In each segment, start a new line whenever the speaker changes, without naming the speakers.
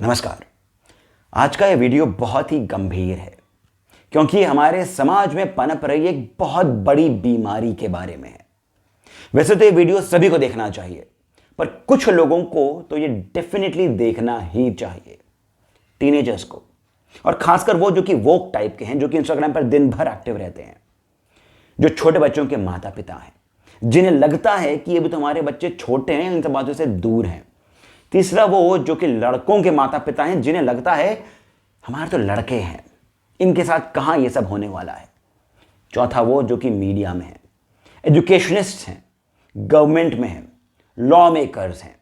नमस्कार। आज का ये वीडियो बहुत ही गंभीर है क्योंकि हमारे समाज में पनप रही एक बहुत बड़ी बीमारी के बारे में है। वैसे तो ये वीडियो सभी को देखना चाहिए, पर कुछ लोगों को तो ये डेफिनेटली देखना ही चाहिए। टीनेजर्स को, और खासकर वो जो कि वोक टाइप के हैं, जो कि इंस्टाग्राम पर दिन भर एक्टिव रहते हैं, जो छोटे बच्चों के माता पिता हैं, जिन्हें लगता है कि अभी तो हमारे बच्चे छोटे हैं, इन सब बातों से दूर हैं। तीसरा वो जो कि लड़कों के माता पिता हैं, जिन्हें लगता है हमारे तो लड़के हैं, इनके साथ कहाँ ये सब होने वाला है। चौथा वो जो कि मीडिया में है, एजुकेशनिस्ट हैं, गवर्नमेंट में हैं, लॉ मेकर्स हैं,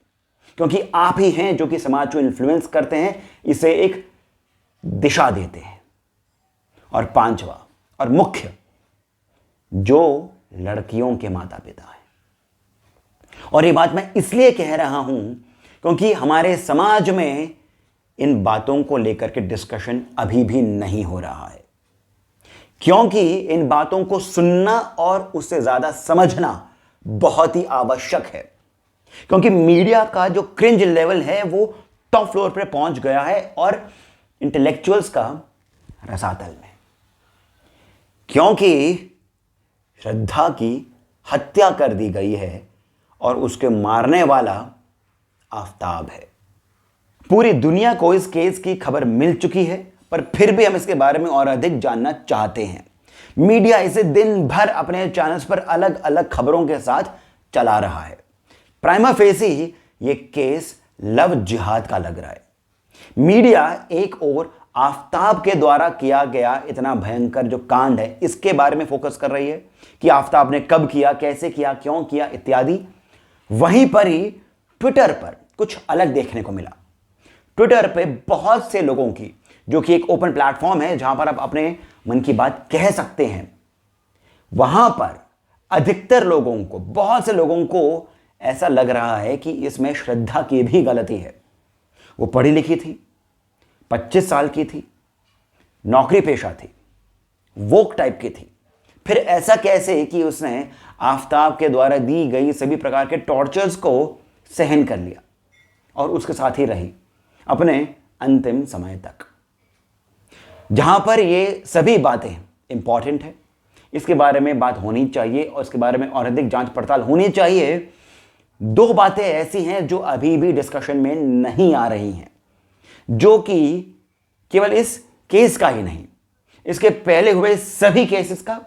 क्योंकि आप ही हैं जो कि समाज को इन्फ्लुएंस करते हैं, इसे एक दिशा देते हैं। और पांचवा और मुख्य, जो लड़कियों के माता पिता हैं। और ये बात मैं इसलिए कह रहा हूं क्योंकि हमारे समाज में इन बातों को लेकर के डिस्कशन अभी भी नहीं हो रहा है, क्योंकि इन बातों को सुनना और उससे ज्यादा समझना बहुत ही आवश्यक है। क्योंकि मीडिया का जो क्रिंज लेवल है वो टॉप फ्लोर पर पहुंच गया है और इंटेलेक्चुअल्स का रसातल में, क्योंकि श्रद्धा की हत्या कर दी गई है और उसके मारने वाला आफताब है। पूरी दुनिया को इस केस की खबर मिल चुकी है, पर फिर भी हम इसके बारे में और अधिक जानना चाहते हैं। मीडिया इसे दिन भर अपने चैनल्स पर अलग अलग खबरों के साथ चला रहा है। प्राइमा फेसी ये केस लव जिहाद का लग रहा है। मीडिया एक ओर आफताब के द्वारा किया गया इतना भयंकर जो कांड है, इसके बारे में फोकस कर रही है कि आफताब ने कब किया, कैसे किया, क्यों किया इत्यादि। वहीं पर ही ट्विटर पर कुछ अलग देखने को मिला। ट्विटर पे बहुत से लोगों की, जो कि एक ओपन प्लेटफॉर्म है जहां पर आप अपने मन की बात कह सकते हैं, वहां पर अधिकतर लोगों को, बहुत से लोगों को ऐसा लग रहा है कि इसमें श्रद्धा की भी गलती है। वो पढ़ी लिखी थी, 25 साल की थी, नौकरी पेशा थी, वोक टाइप की थी, फिर ऐसा कैसे कि उसने आफताब के द्वारा दी गई सभी प्रकार के टॉर्चर्स को सहन कर लिया और उसके साथ ही रही अपने अंतिम समय तक। जहां पर ये सभी बातें इंपॉर्टेंट है, इसके बारे में बात होनी चाहिए और इसके बारे में और अधिक जांच पड़ताल होनी चाहिए। दो बातें ऐसी हैं जो अभी भी डिस्कशन में नहीं आ रही हैं, जो कि केवल इस केस का ही नहीं, इसके पहले हुए सभी केसेस का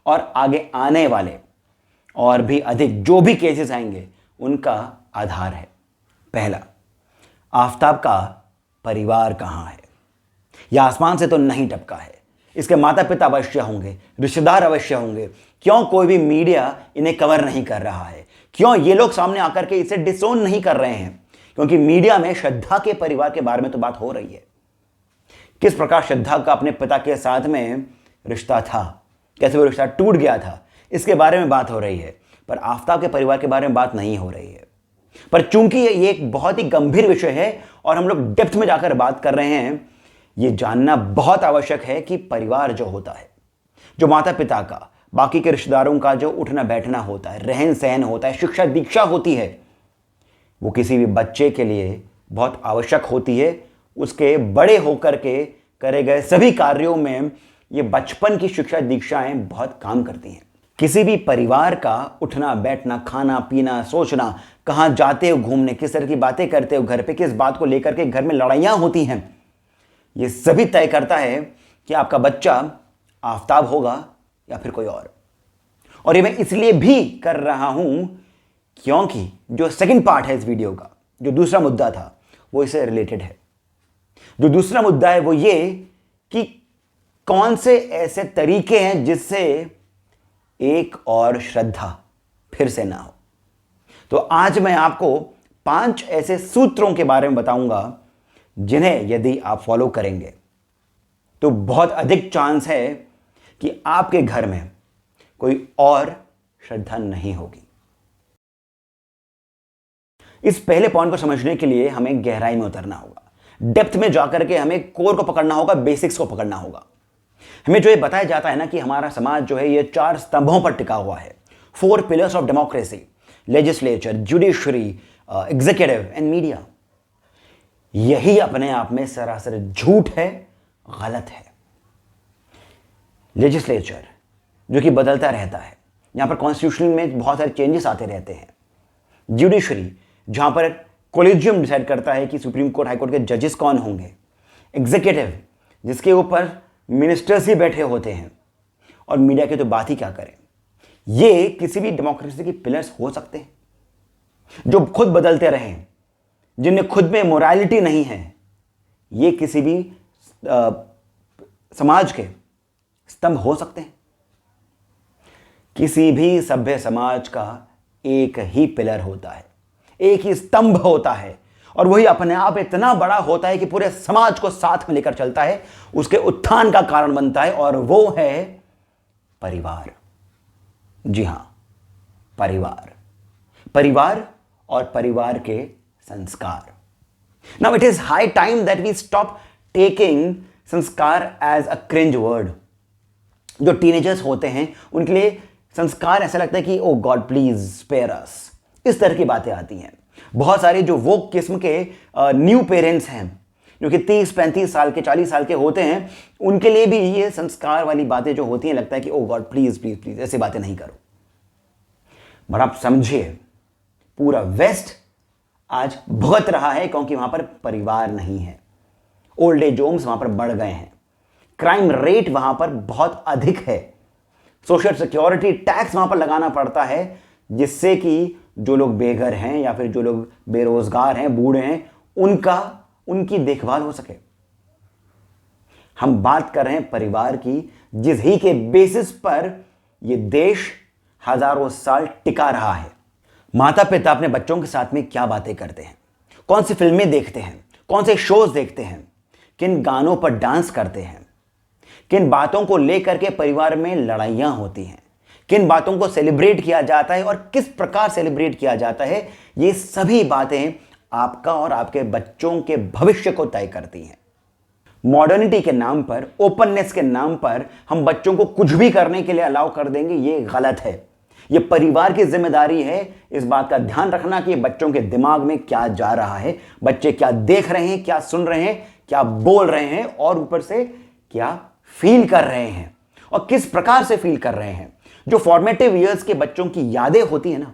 और आगे आने वाले और भी अधिक जो भी केसेस आएंगे उनका आधार है। पहला, आफताब का परिवार कहां है? यह आसमान से तो नहीं टपका है। इसके माता पिता अवश्य होंगे, रिश्तेदार अवश्य होंगे। क्यों कोई भी मीडिया इन्हें कवर नहीं कर रहा है? क्यों ये लोग सामने आकर के इसे डिसोन नहीं कर रहे हैं? क्योंकि मीडिया में श्रद्धा के परिवार के बारे में तो बात हो रही है। किस प्रकार श्रद्धा का अपने पिता के साथ में रिश्ता था, कैसे वो रिश्ता टूट गया था, इसके बारे में बात हो रही है, पर आफताब के परिवार के बारे में बात नहीं हो रही है। पर चूंकि ये एक बहुत ही गंभीर विषय है और हम लोग डेप्थ में जाकर बात कर रहे हैं, ये जानना बहुत आवश्यक है कि परिवार जो होता है, जो माता पिता का, बाकी के रिश्तेदारों का जो उठना बैठना होता है, रहन सहन होता है, शिक्षा दीक्षा होती है, वो किसी भी बच्चे के लिए बहुत आवश्यक होती है। उसके बड़े होकर के करे गए सभी कार्यों में ये बचपन की शिक्षा दीक्षाएं बहुत काम करती हैं। किसी भी परिवार का उठना बैठना, खाना पीना, सोचना, कहाँ जाते हो घूमने, किस तरह की बातें करते हो घर पे, किस बात को लेकर के घर में लड़ाइयाँ होती हैं, ये सभी तय करता है कि आपका बच्चा आफताब होगा या फिर कोई और ये मैं इसलिए भी कर रहा हूं क्योंकि जो सेकंड पार्ट है इस वीडियो का, जो दूसरा मुद्दा था, वो इससे रिलेटेड है। जो दूसरा मुद्दा है वो ये कि कौन से ऐसे तरीके हैं जिससे एक और श्रद्धा फिर से ना हो। तो आज मैं आपको 5 ऐसे सूत्रों के बारे में बताऊंगा जिन्हें यदि आप फॉलो करेंगे तो बहुत अधिक चांस है कि आपके घर में कोई और श्रद्धा नहीं होगी। इस पहले पॉइंट को समझने के लिए हमें गहराई में उतरना होगा, डेप्थ में जाकर के हमें कोर को पकड़ना होगा, बेसिक्स को पकड़ना होगा। हमें जो ये बताया जाता है ना कि हमारा समाज जो है ये 4 स्तंभों पर टिका हुआ है, 4 pillars of democracy, legislature, judiciary, executive and media. यही अपने आप में सरासर झूठ है, गलत है। लेजिस्लेचर जो कि बदलता रहता है, यहां पर कॉन्स्टिट्यूशन में बहुत सारे चेंजेस आते रहते हैं। जुडिशरी जहां पर कोलिजियम डिसाइड करता है कि सुप्रीम कोर्ट, हाई कोर्ट के जजेस कौन होंगे। एग्जीक्यूटिव जिसके ऊपर मिनिस्टर्स ही बैठे होते हैं। और मीडिया की तो बात ही क्या करें। ये किसी भी डेमोक्रेसी के पिलर्स हो सकते हैं जो खुद बदलते रहें, जिनमें खुद में मोरालिटी नहीं है। ये किसी भी समाज के स्तंभ हो सकते हैं। किसी भी सभ्य समाज का एक ही पिलर होता है, एक ही स्तंभ होता है, और वही अपने आप इतना बड़ा होता है कि पूरे समाज को साथ में लेकर चलता है, उसके उत्थान का कारण बनता है, और वो है परिवार। जी हां, परिवार। परिवार और परिवार के संस्कार। Now it is high time that we stop taking sanskar as a cringe word. जो टीनेजर्स होते हैं उनके लिए संस्कार ऐसा लगता है कि oh god please spare us, इस तरह की बातें आती हैं। बहुत सारे जो वो किस्म के न्यू पेरेंट्स हैं जो कि 30-35 साल के, 40 साल के होते हैं, उनके लिए भी ये संस्कार वाली बातें जो होती हैं लगता है कि oh god please please please ऐसी बातें नहीं करो। पर आप समझिए, पूरा वेस्ट आज भुगत रहा है क्योंकि वहां पर परिवार नहीं है। ओल्ड एज होम्स वहां पर बढ़ गए हैं, क्राइम रेट वहां पर बहुत अधिक है, सोशल सिक्योरिटी टैक्स वहां पर लगाना पड़ता है, जिससे कि जो लोग बेघर हैं या फिर जो लोग बेरोजगार हैं, बूढ़े हैं, उनकी देखभाल हो सके। हम बात कर रहे हैं परिवार की, जिस ही के बेसिस पर यह देश हजारों साल टिका रहा है। माता पिता अपने बच्चों के साथ में क्या बातें करते हैं, कौन सी फिल्में देखते हैं, कौन से शोज देखते हैं, किन गानों पर डांस करते हैं, किन बातों को लेकर के परिवार में लड़ाइयां होती हैं, किन बातों को सेलिब्रेट किया जाता है और किस प्रकार सेलिब्रेट किया जाता है, ये सभी बातें आपका और आपके बच्चों के भविष्य को तय करती हैं। मॉडर्निटी के नाम पर, ओपननेस के नाम पर हम बच्चों को कुछ भी करने के लिए अलाउ कर देंगे, ये गलत है। ये परिवार की जिम्मेदारी है इस बात का ध्यान रखना कि बच्चों के दिमाग में क्या जा रहा है, बच्चे क्या देख रहे हैं, क्या सुन रहे हैं, क्या बोल रहे हैं, और ऊपर से क्या फील कर रहे हैं और किस प्रकार से फील कर रहे हैं। जो फॉर्मेटिव ईयर्स के बच्चों की यादें होती है ना,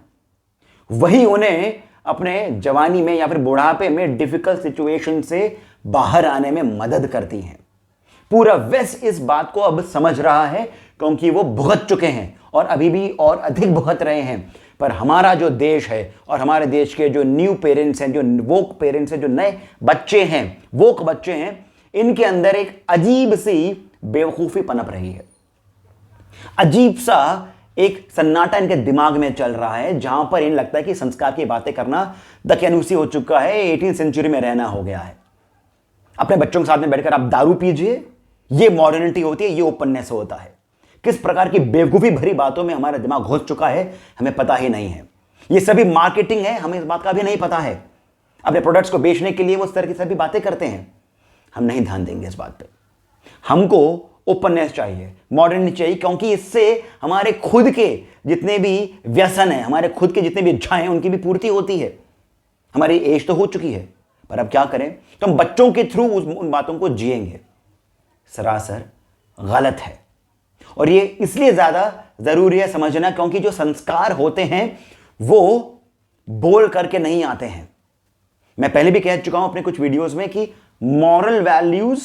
वही उन्हें अपने जवानी में या फिर बुढ़ापे में डिफिकल्ट सिचुएशन से बाहर आने में मदद करती हैं। पूरा वेस्ट इस बात को अब समझ रहा है क्योंकि वो भुगत चुके हैं और अभी भी और अधिक भुगत रहे हैं। पर हमारा जो देश है और हमारे देश के जो न्यू पेरेंट्स हैं, जो वोक पेरेंट्स हैं, जो नए बच्चे हैं, वोक बच्चे हैं, इनके अंदर एक अजीब सी बेवकूफी पनप रही है। अजीब सा एक सन्नाटा इनके दिमाग में चल रहा है, जहां पर इन्हें लगता है कि संस्कार की बातें करना दकियानूसी हो चुका है, 18वीं सेंचुरी में रहना हो गया है। अपने बच्चों के साथ में बैठकर आप दारू पीजिए, ये मॉडर्निटी होती है, ये ओपननेस होता है। किस प्रकार की बेवकूफी भरी बातों में हमारा दिमाग घुस चुका है, हमें पता ही नहीं है। ये सभी मार्केटिंग है, हमें इस बात का भी नहीं पता है। अपने प्रोडक्ट्स को बेचने के लिए वो इस तरह की सभी बातें करते हैं। हम नहीं ध्यान देंगे इस बात पे। हमको ओपननेस चाहिए, मॉडर्निटी चाहिए, क्योंकि इससे हमारे खुद के जितने भी व्यसन है, हमारे खुद के जितने भी इच्छाएं हैं, उनकी भी पूर्ति होती है। हमारी एज तो हो चुकी है, पर अब क्या करें, तो हम बच्चों के थ्रू उन बातों को जिएंगे। सरासर गलत है। और ये इसलिए ज्यादा जरूरी है समझना क्योंकि जो संस्कार होते हैं वो बोल करके नहीं आते हैं। मैं पहले भी कह चुका हूं अपने कुछ वीडियोस में कि मॉरल वैल्यूज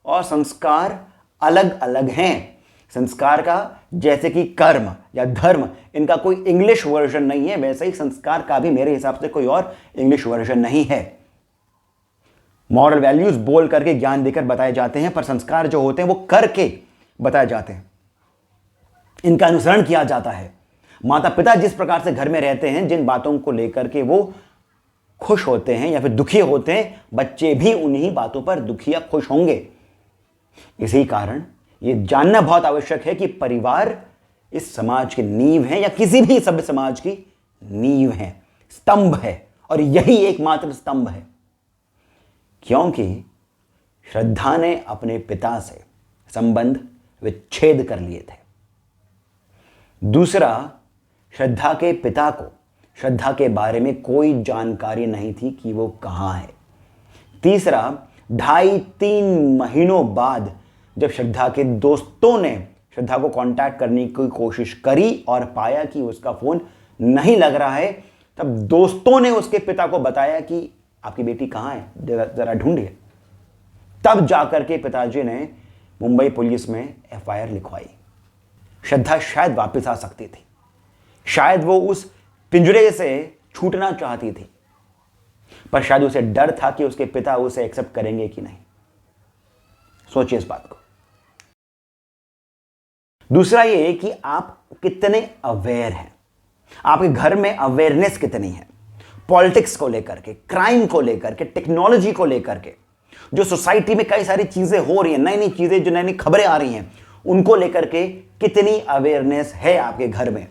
और संस्कार अलग अलग हैं। संस्कार का जैसे कि कर्म या धर्म, इनका कोई इंग्लिश वर्जन नहीं है, वैसे ही संस्कार का भी मेरे हिसाब से कोई और इंग्लिश वर्जन नहीं है। मॉरल वैल्यूज बोल करके ज्ञान देकर बताए जाते हैं, पर संस्कार जो होते हैं वो करके बताए जाते हैं, इनका अनुसरण किया जाता है। माता पिता जिस प्रकार से घर में रहते हैं, जिन बातों को लेकर के वो खुश होते हैं या फिर दुखी होते हैं, बच्चे भी उन्हीं बातों पर दुखी या खुश होंगे। इसी कारण यह जानना बहुत आवश्यक है कि परिवार इस समाज की नींव है या किसी भी सभ्य समाज की नींव है, स्तंभ है, और यही एकमात्र स्तंभ है। क्योंकि श्रद्धा ने अपने पिता से संबंध विच्छेद कर लिए थे। दूसरा, श्रद्धा के पिता को श्रद्धा के बारे में कोई जानकारी नहीं थी कि वो कहां है, तीसरा, 2.5-3 महीनों बाद जब श्रद्धा के दोस्तों ने श्रद्धा को कांटेक्ट करने की कोशिश करी और पाया कि उसका फोन नहीं लग रहा है, तब दोस्तों ने उसके पिता को बताया कि आपकी बेटी कहां है, जरा ढूंढिए। तब जाकर के पिताजी ने मुंबई पुलिस में एफआईआर लिखवाई। श्रद्धा शायद वापस आ सकती थी, शायद वो उस पिंजरे से छूटना चाहती थी, पर शायद उसे डर था कि उसके पिता उसे एक्सेप्ट करेंगे कि नहीं। सोचिए इस बात को। दूसरा ये कि आप कितने अवेयर हैं, आपके घर में अवेयरनेस कितनी है पॉलिटिक्स को लेकर के, क्राइम को लेकर के, टेक्नोलॉजी को लेकर के, जो सोसाइटी में कई सारी चीजें हो रही हैं, नई नई चीजें, जो नई नई खबरें आ रही हैं, उनको लेकर के कितनी अवेयरनेस है आपके घर में।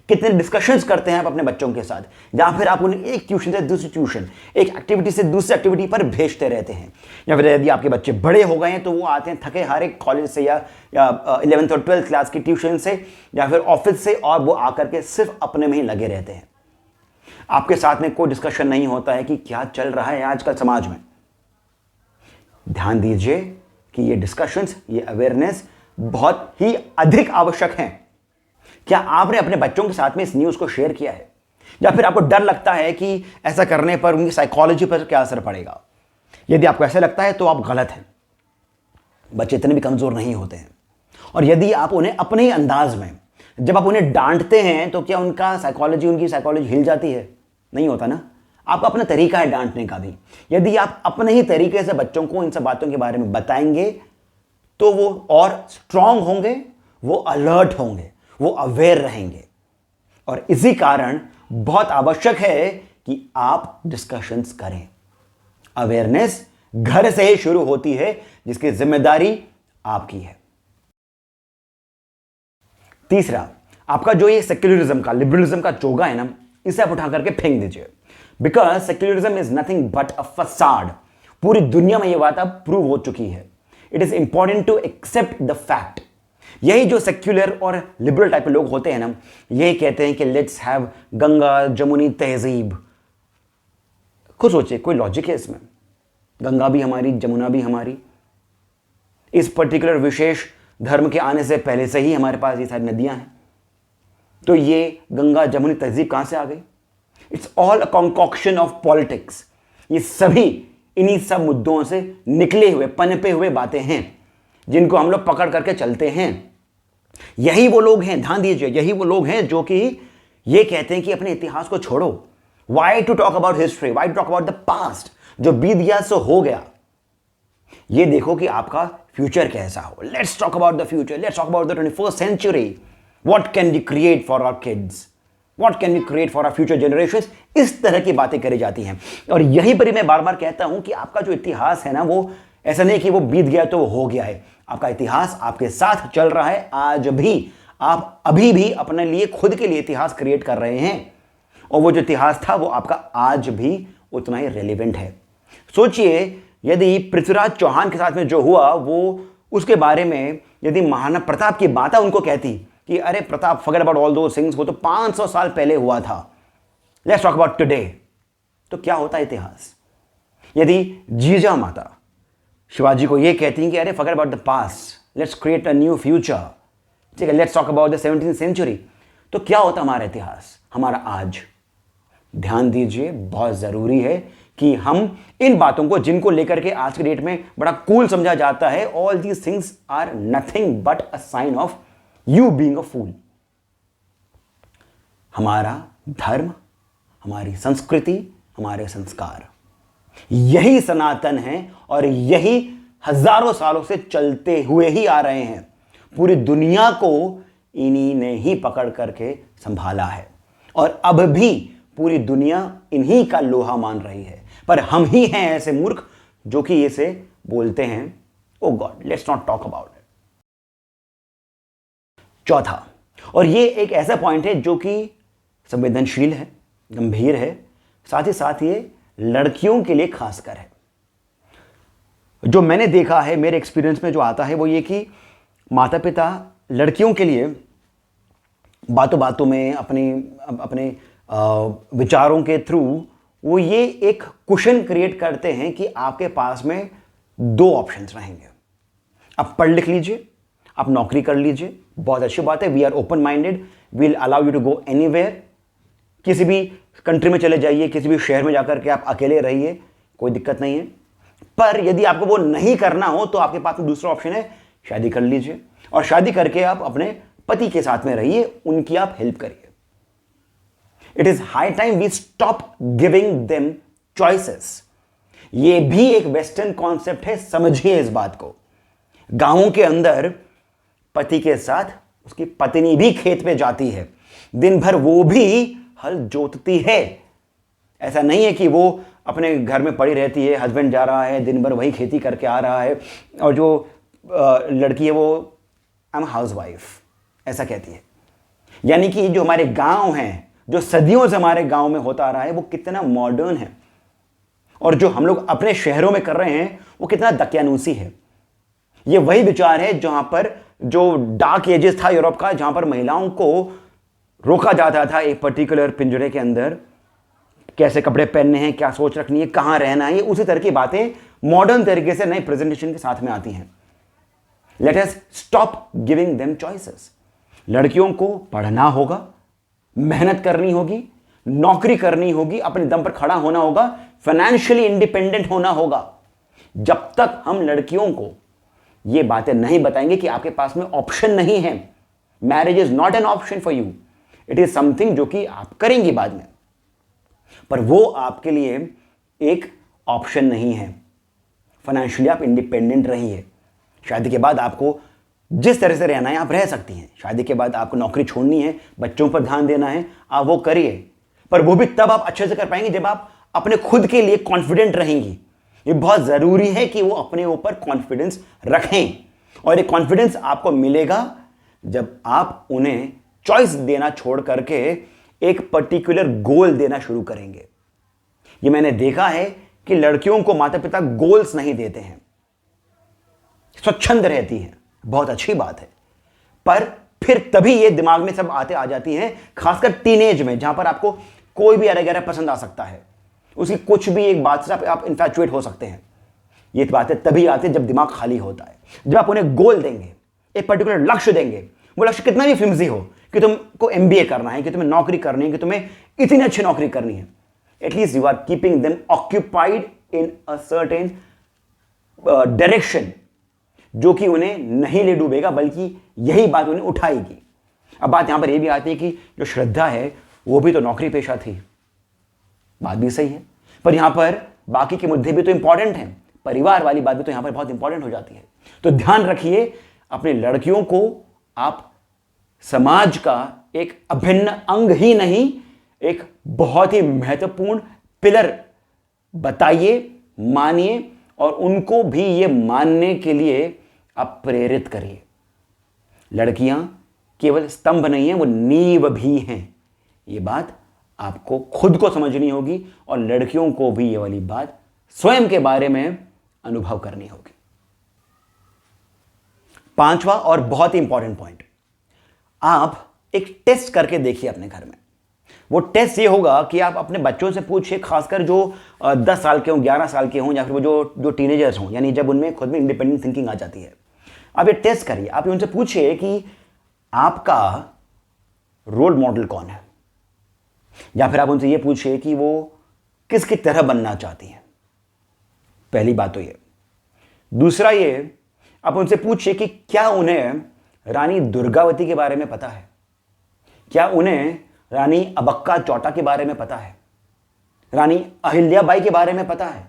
कितने डिस्कशंस करते हैं आप अपने बच्चों के साथ, या फिर आप उन्हें एक ट्यूशन से दूसरी ट्यूशन, एक एक्टिविटी से दूसरी एक्टिविटी पर भेजते रहते हैं। या फिर यदि आपके बच्चे बड़े हो गए हैं तो वो आते हैं थके हारे कॉलेज से या 11th और 12th क्लास की ट्यूशन से या फिर ऑफिस से, और वो आकर के सिर्फ अपने में ही लगे रहते हैं। आपके साथ में कोई डिस्कशन नहीं होता है कि क्या चल रहा है आजकल समाज में। ध्यान दीजिए कि ये डिस्कशंस, ये अवेयरनेस बहुत ही अधिक आवश्यक हैं। क्या आपने अपने बच्चों के साथ में इस न्यूज़ को शेयर किया है, या फिर आपको डर लगता है कि ऐसा करने पर उनकी साइकोलॉजी पर क्या असर पड़ेगा? यदि आपको ऐसा लगता है तो आप गलत हैं। बच्चे इतने भी कमज़ोर नहीं होते हैं। और यदि आप उन्हें अपने ही अंदाज में, जब आप उन्हें डांटते हैं तो क्या उनकी साइकोलॉजी हिल जाती है? नहीं होता ना। आपका अपना तरीका है डांटने का भी। यदि आप अपने ही तरीके से बच्चों को इन सब बातों के बारे में बताएंगे तो वो और स्ट्रांग होंगे, वो अलर्ट होंगे, वो अवेयर रहेंगे। और इसी कारण बहुत आवश्यक है कि आप डिस्कशंस करें। अवेयरनेस घर से ही शुरू होती है, जिसकी जिम्मेदारी आपकी है। तीसरा, आपका जो ये सेक्युलरिज्म का, लिबरलिज्म का चोगा है ना, इसे आप उठा करके फेंक दीजिए। Because secularism is nothing but a facade. पूरी दुनिया में यह बात अब प्रूव हो चुकी है। It is important to accept the fact. यही जो सेक्युलर और लिबरल टाइप के लोग होते हैं ना, यही कहते हैं कि लेट्स हैव गंगा जमुनी तहजीब। खुद सोचिए, कोई लॉजिक है इसमें? गंगा भी हमारी, जमुना भी हमारी। इस पर्टिकुलर विशेष धर्म के आने से पहले से ही हमारे पास ये सारी नदियां हैं। तो ये गंगा जमुनी तहजीब कहां से आ गई? It's all a concoction of politics. ये सभी इन्हीं सब मुद्दों से निकले हुए, पनपे हुए बातें हैं, जिनको हम लोग पकड़ करके चलते हैं। यही वो लोग हैं, ध्यान दीजिए, यही वो लोग हैं जो कि ये कहते हैं कि अपने इतिहास को छोड़ो। Why to talk about history, why to talk about the past? जो बीत गया सो हो गया। ये देखो कि आपका फ्यूचर कैसा हो। Let's talk about the future, let's talk about the 21st century. What can we create for our kids? What can we create for our future generations? इस तरह की बातें करी जाती हैं। और यही पर मैं बार बार कहता हूं कि आपका जो इतिहास है ना, वो ऐसा नहीं कि वो बीत गया तो वो हो गया है। आपका इतिहास आपके साथ चल रहा है आज भी। आप अभी भी अपने लिए, खुद के लिए इतिहास क्रिएट कर रहे हैं, और वो जो इतिहास था वो आपका आज भी उतना ही रेलिवेंट है। सोचिए, यदि पृथ्वीराज चौहान के साथ में जो हुआ, वो उसके बारे में यदि महाराणा प्रताप की माता उनको कहती कि अरे Pratap, forget about all those things, वो तो 500 साल पहले हुआ था, लेट्स टॉक अबाउट टुडे, तो क्या होता इतिहास? यदि जीजा माता शिवाजी को ये कहती हैं कि अरे forget about the past, let's create a new future, ठीक है, let's talk about the 17th century, तो क्या होता हमारा इतिहास, हमारा आज? ध्यान दीजिए, बहुत जरूरी है कि हम इन बातों को, जिनको लेकर के आज के डेट में बड़ा कूल समझा जाता है, all these things are nothing but a sign of you being a fool. हमारा धर्म, हमारी संस्कृति, हमारे संस्कार, यही सनातन है और यही हजारों सालों से चलते हुए ही आ रहे हैं। पूरी दुनिया को इन्हीं ने ही पकड़ करके संभाला है, और अब भी पूरी दुनिया इन्हीं का लोहा मान रही है। पर हम ही हैं ऐसे मूर्ख जो कि इसे बोलते हैं, oh God, let's not talk about it. चौथा, और ये एक ऐसा पॉइंट है जो कि संवेदनशील है, गंभीर है, साथ ही साथ ये लड़कियों के लिए खासकर है। जो मैंने देखा है, मेरे एक्सपीरियंस में जो आता है वो ये कि माता पिता लड़कियों के लिए बातों बातों में अपने विचारों के थ्रू वो ये एक कुशन क्रिएट करते हैं कि आपके पास में दो ऑप्शंस रहेंगे। आप पढ़ लिख लीजिए, आप नौकरी कर लीजिए, बहुत अच्छी बात है। We are open minded, we'll allow you to go anywhere. किसी भी कंट्री में चले जाइए, किसी भी शहर में जाकर के आप अकेले रहिए, कोई दिक्कत नहीं है। पर यदि आपको वो नहीं करना हो तो आपके पास में दूसरा ऑप्शन है, शादी कर लीजिए और शादी करके आप अपने पति के साथ में रहिए, उनकी आप हेल्प करिए। It is high time we stop giving them choices. ये भी एक वेस्टर्न कॉन्सेप्ट है, समझिए इस बात को। गांवों के अंदर पति के साथ उसकी पत्नी भी खेत में जाती है, दिन भर वो भी हल जोतती है। ऐसा नहीं है कि वो अपने घर में पड़ी रहती है, हस्बैंड जा रहा है, दिन भर वही खेती करके आ रहा है और जो लड़की है वो आई एम हाउस वाइफ ऐसा कहती है। यानी कि जो हमारे गांव हैं, जो सदियों से हमारे गांव में होता आ रहा है, वो कितना मॉडर्न है और जो हम लोग अपने शहरों में कर रहे हैं वो कितना दकियानूसी है। ये वही विचार है जहां पर जो डार्क एजेस था यूरोप का, जहां पर महिलाओं को रोका जाता था एक पर्टिकुलर पिंजरे के अंदर, कैसे कपड़े पहनने हैं, क्या सोच रखनी है, कहां रहना है, उसी तरह की बातें मॉडर्न तरीके से नए प्रेजेंटेशन के साथ में आती हैं। Let us stop giving them choices. लड़कियों को पढ़ना होगा, मेहनत करनी होगी, नौकरी करनी होगी, अपने दम पर खड़ा होना होगा, फाइनेंशियली इंडिपेंडेंट होना होगा। जब तक हम लड़कियों को ये बातें नहीं बताएंगे कि आपके पास में ऑप्शन नहीं है, marriage is not an option for you, it is something जो कि आप करेंगी बाद में, पर वो आपके लिए एक ऑप्शन नहीं है। फाइनेंशियली आप इंडिपेंडेंट रहिए। शादी के बाद आपको जिस तरह से रहना है आप रह सकती हैं। शादी के बाद आपको नौकरी छोड़नी है, बच्चों पर ध्यान देना है, आप वो करिए, पर वो भी तब आप अच्छे से कर पाएंगे जब आप अपने खुद के लिए कॉन्फिडेंट रहेंगी। ये बहुत जरूरी है कि वो अपने ऊपर कॉन्फिडेंस रखें और ये कॉन्फिडेंस आपको मिलेगा जब आप उन्हें चॉइस देना छोड़ करके एक पर्टिकुलर गोल देना शुरू करेंगे। ये मैंने देखा है कि लड़कियों को माता पिता गोल्स नहीं देते हैं, स्वच्छंद रहती हैं, बहुत अच्छी बात है, पर फिर तभी ये दिमाग में सब आते आ जाती हैं, खासकर टीनेज में, जहां पर आपको कोई भी अरे गहरा पसंद आ सकता है, उसकी कुछ भी एक बात से आप इन्फैचुएट हो सकते हैं। ये बातें तभी आती है जब दिमाग खाली होता है। जब आप उन्हें गोल देंगे, एक पर्टिकुलर लक्ष्य देंगे, वो लक्ष्य कितना भी फ्लिम्सी हो कि तुमको एमबीए करना है, कि तुम्हें नौकरी करनी है, कि तुम्हें इतनी अच्छी नौकरी करनी है, at least you are keeping them occupied in a certain direction जो कि उन्हें नहीं ले डूबेगा, बल्कि यही बात उन्हें उठाएगी। अब बात यहां पर यह भी आती है कि जो श्रद्धा है वो भी तो नौकरी पेशा थी, बात भी सही है, पर यहां पर बाकी के मुद्दे भी तो इंपॉर्टेंट हैं, परिवार वाली बात भी तो यहां पर बहुत इंपॉर्टेंट हो जाती है। तो ध्यान रखिए, अपने लड़कियों को आप समाज का एक अभिन्न अंग ही नहीं, एक बहुत ही महत्वपूर्ण पिलर बताइए, मानिए और उनको भी ये मानने के लिए आप प्रेरित करिए। लड़कियां केवल स्तंभ नहीं है, वो नींव भी हैं। ये बात आपको खुद को समझनी होगी और लड़कियों को भी ये वाली बात स्वयं के बारे में अनुभव करनी होगी। पांचवा और बहुत ही इंपॉर्टेंट पॉइंट, आप एक टेस्ट करके देखिए अपने घर में। वो टेस्ट ये होगा कि आप अपने बच्चों से पूछिए, खासकर जो 10 साल के हों, 11 साल के हों, या फिर वो जो टीनेजर्स हों, यानी जब उनमें खुद में इंडिपेंडेंट थिंकिंग आ जाती है। आप ये टेस्ट करिए, आप उनसे पूछिए कि आपका रोल मॉडल कौन है, या फिर आप उनसे ये पूछिए कि वो किसकी तरह बनना चाहती हैं। पहली बात तो ये। दूसरा ये, आप उनसे पूछिए कि क्या उन्हें रानी दुर्गावती के बारे में पता है, क्या उन्हें रानी अबक्का चौटा के बारे में पता है, रानी अहिल्याबाई के बारे में पता है,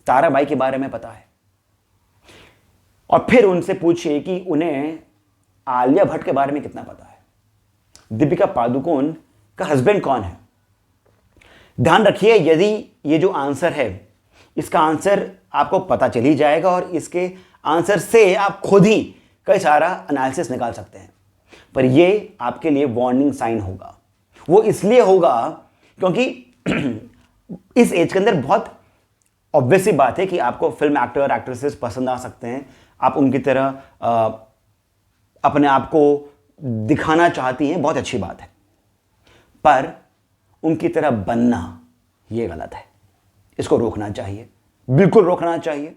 ताराबाई के बारे में पता है। और फिर उनसे पूछिए कि उन्हें आलिया भट्ट के बारे में कितना पता है, दीपिका पादुकोण का हस्बैंड कौन है। ध्यान रखिए, यदि ये जो आंसर है, इसका आंसर आपको पता चल ही जाएगा और इसके आंसर से आप खुद ही कई सारा एनालिसिस निकाल सकते हैं, पर ये आपके लिए वार्निंग साइन होगा। वो इसलिए होगा क्योंकि इस एज के अंदर बहुत ऑब्वियस सी बात है कि आपको फिल्म एक्टर एक्ट्रेसेस पसंद आ सकते हैं, आप उनकी तरह अपने आप को दिखाना चाहती हैं, बहुत अच्छी बात है, पर उनकी तरह बनना ये गलत है। इसको रोकना चाहिए, बिल्कुल रोकना चाहिए,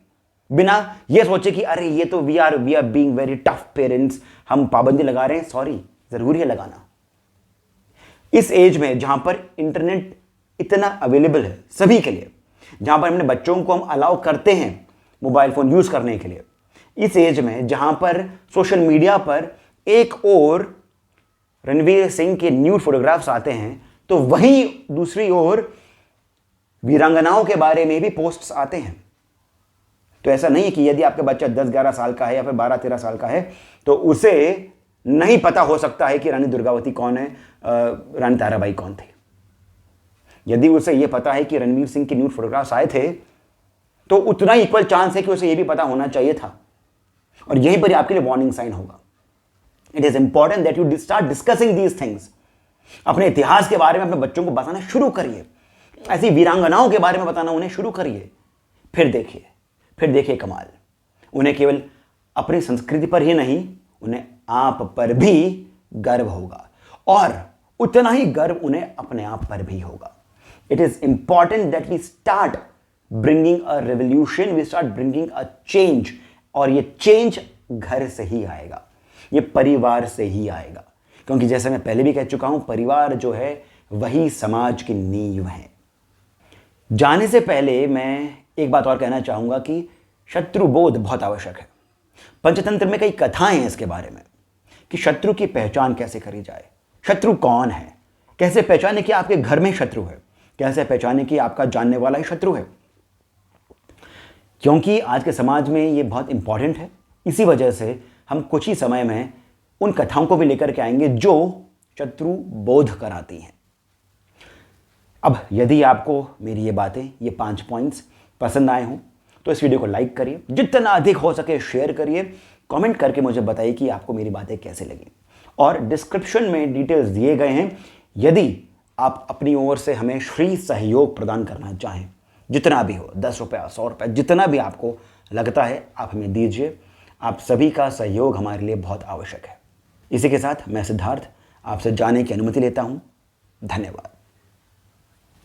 बिना ये सोचे कि अरे ये तो we are being very tough parents, हम पाबंदी लगा रहे हैं। सॉरी, जरूरी है लगाना। इस एज में जहां पर इंटरनेट इतना अवेलेबल है सभी के लिए, जहां पर अपने बच्चों को हम अलाउ करते हैं मोबाइल फोन यूज करने के लिए, इस एज में जहां पर सोशल मीडिया पर एक और रणवीर सिंह के न्यूड फोटोग्राफ्स आते हैं, तो वहीं दूसरी ओर वीरांगनाओं के बारे में भी पोस्ट्स आते हैं। तो ऐसा नहीं है कि यदि आपका बच्चा 10-11 साल का है या फिर 12-13 साल का है तो उसे नहीं पता हो सकता है कि रानी दुर्गावती कौन है, रानी ताराबाई कौन थी। यदि उसे यह पता है कि रणवीर सिंह के न्यूड फोटोग्राफ्स आए थे तो उतना ही इक्वल चांस है कि उसे यह भी पता होना चाहिए था। और यहीं पर आपके लिए वार्निंग साइन होगा। It is important that you start discussing these things. अपने इतिहास के बारे में अपने बच्चों को बताना शुरू करिए, ऐसी वीरांगनाओं के बारे में बताना उन्हें शुरू करिए। फिर देखिए कमाल। उन्हें केवल अपनी संस्कृति पर ही नहीं, उन्हें आप पर भी गर्व होगा, और उतना ही गर्व उन्हें अपने आप पर भी होगा। It is important that we start bringing a revolution, we start bringing a change. और ये चेंज घर से ही आएगा, ये परिवार से ही आएगा, क्योंकि जैसे मैं पहले भी कह चुका हूं, परिवार जो है वही समाज की नींव है। जाने से पहले मैं एक बात और कहना चाहूंगा कि शत्रुबोध बहुत आवश्यक है। पंचतंत्र में कई कथाएं हैं इसके बारे में कि शत्रु की पहचान कैसे करी जाए, शत्रु कौन है, कैसे पहचाने कि आपके घर में शत्रु है, कैसे पहचाने कि आपका जानने वाला ही शत्रु है। क्योंकि आज के समाज में ये बहुत इंपॉर्टेंट है। इसी वजह से हम कुछ ही समय में उन कथाओं को भी लेकर के आएंगे जो शत्रु बोध कराती हैं। अब यदि आपको मेरी ये बातें, ये 5 पॉइंट्स पसंद आए हों तो इस वीडियो को लाइक करिए, जितना अधिक हो सके शेयर करिए, कमेंट करके मुझे बताइए कि आपको मेरी बातें कैसे लगी। और डिस्क्रिप्शन में डिटेल्स दिए गए हैं, यदि आप अपनी ओर से हमें फ्री सहयोग प्रदान करना चाहें, जितना भी हो, 10 रुपये, 100 रुपये, जितना भी आपको लगता है आप हमें दीजिए। आप सभी का सहयोग हमारे लिए बहुत आवश्यक है। इसी के साथ मैं सिद्धार्थ आपसे जाने की अनुमति लेता हूँ। धन्यवाद।